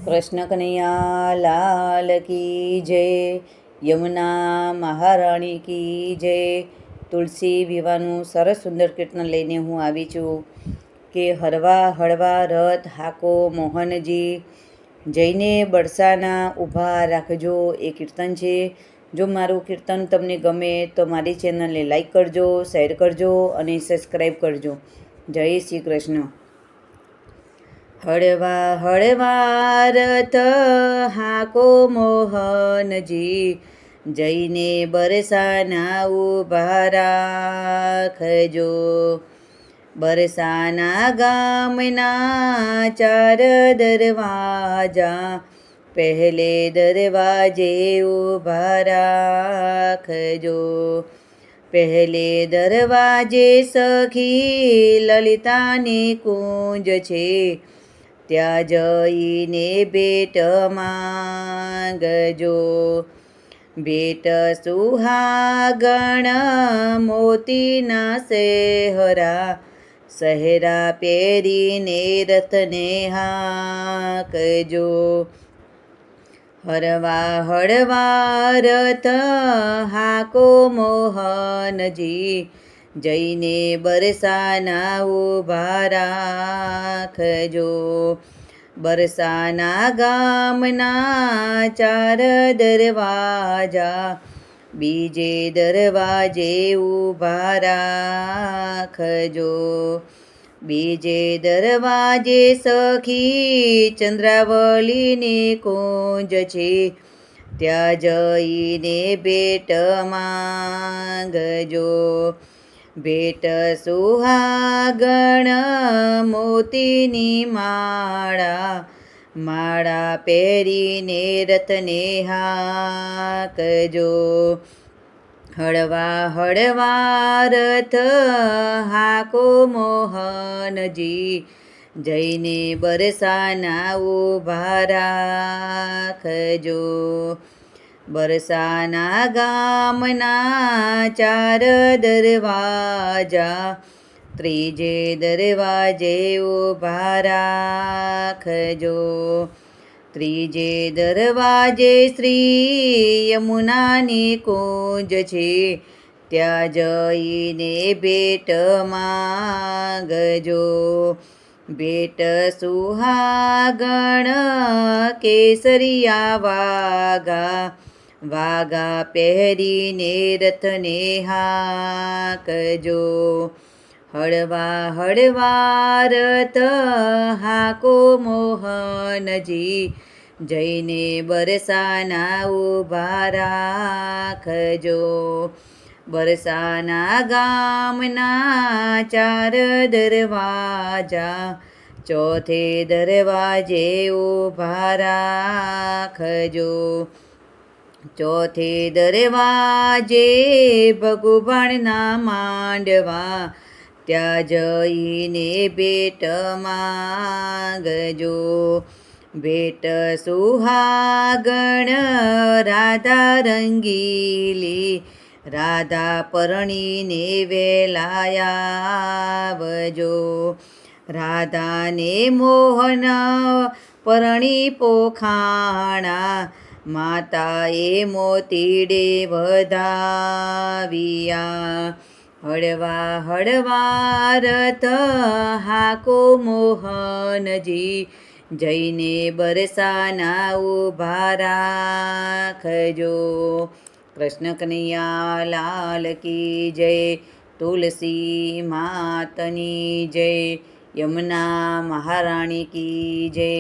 કૃષ્ણ કનૈયા લાલ કી જય, યમુના મહારાણી કી જય. તુલસી વિવાહનું સરસ સુંદર કીર્તન લઈને હું આવી છું કે હળવા હળવા રથ હાકો મોહનજી, જઈને બરસાના ઊભા રાખજો. એ કીર્તન છે. જો મારું કીર્તન તમને ગમે તો મારી ચેનલને લાઈક કરજો, શેર કરજો અને સબસ્ક્રાઈબ કરજો. જય શ્રી કૃષ્ણ. હળવા હળવા રથ હાકો મોહનજી, જઈને બરસાના ઊભા રાખજો. બરસાના ગામના 4 દરવાજા, પહેલે દરવાજે ઊભા રાખજો. પહેલે દરવાજે સખી લલિતાની કુંજ છે, ત્યાં જઈને ભેટ માંગજો. ભેટ સુહાગણ મોતીના સેહરા, સહેરા પહેરીને રથને હાંકજો. હળવા હળવા રથ હાકો મોહનજી, જઈને બરસાના ઊભા રાખજો. બરસાના ગામના 4 દરવાજા, બીજે દરવાજે ઊભા રાખજો. બીજે દરવાજે સખી ચંદ્રાવલીની કુંજ છે, ત્યાં જઈને ભેટ માંગજો. ભેટ સુહાગણ મોતીની માળા, માળા પહેરીને રથને હાંકજો. હળવા હળવા રથ હાકો મોહનજી, જઈને બરસાના ઊભા રાખજો. બરસાના ગામના 4 દરવાજા, ત્રીજે દરવાજે ઊભા રાખજો. ત્રીજે દરવાજે શ્રી યમુનાની કુંજ છે, ત્યાં જઈને ભેટ માંગજો. ભેટ સુહાગણ કેસરિયા વાગા, વાગા પહેરીને રથને હાંકજો. હળવા હળવા રથ હાકો મોહનજી, જઈને બરસાના ઊભા રાખજો. બરસાના ગામના 4 દરવાજા, ચોથે દરવાજે ઊભા રાખજો. ચોથે દરવાજે ભગવાનના માંડવા, ત્યાં જઈને ભેટ માંગજો. ભેટ સુહાગણ રાધા રંગીલી, રાધા પરણીને વેલાયાવજો. રાધાને મોહન પરણી પોખાણા, માતાએ મોતીડે વધાવ્યા. હળવા હળવા રથ હાકો મોહનજી, જઈને બરસાના ઊભા રાખજો. કૃષ્ણ કનૈયા લાલ કી જય, તુલસી માતની જય, યમુના મહારાણી કી જય.